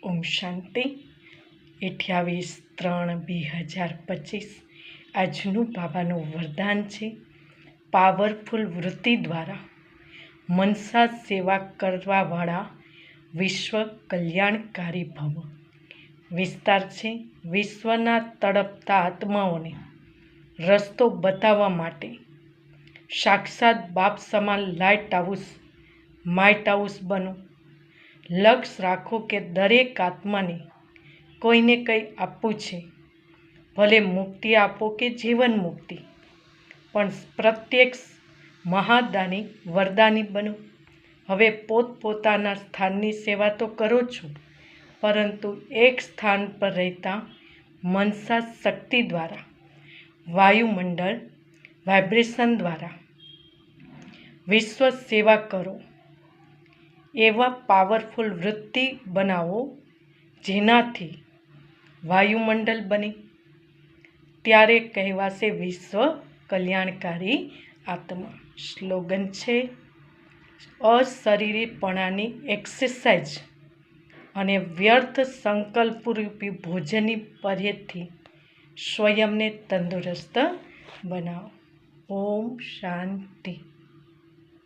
ઓમ શાંતિ 28/3/2025 આજનું બાબાનું વરદાન છે. પાવરફુલ વૃત્તિ દ્વારા મનસા સેવા કરવાવાળા વિશ્વ કલ્યાણકારી ભવ. વિસ્તાર છે. વિશ્વના તડપતા આત્માઓને રસ્તો બતાવવા માટે સાક્ષાત બાપ સમાન લાઇટ હાઉસ માઇટ હાઉસ બનો. લક્ષ્ય રાખો કે દરેક આત્માને કોઈને કંઈ આપવું છે, ભલે મુક્તિ આપો કે જીવન મુક્તિ, પણ પ્રત્યક્ષ મહાદાની વરદાની બનો. હવે પોતપોતાના સ્થાનની સેવા તો કરો છો, પરંતુ એક સ્થાન પર રહેતા મનસા શક્તિ દ્વારા વાયુમંડળ વાઇબ્રેશન દ્વારા વિશ્વ સેવા કરો. એવા પાવરફુલ વૃત્તિ બનાવો જેનાથી વાયુમંડળ બને. ત્યારે કહેવાશે વિશ્વ કલ્યાણકારી આત્મા. સ્લોગન છે, અશરીરીપણાની એક્સરસાઇઝ અને વ્યર્થ સંકલ્પરૂપી ભોજનની પર્હેજથી સ્વયંને તંદુરસ્ત બનાવો. ઓમ શાંતિ.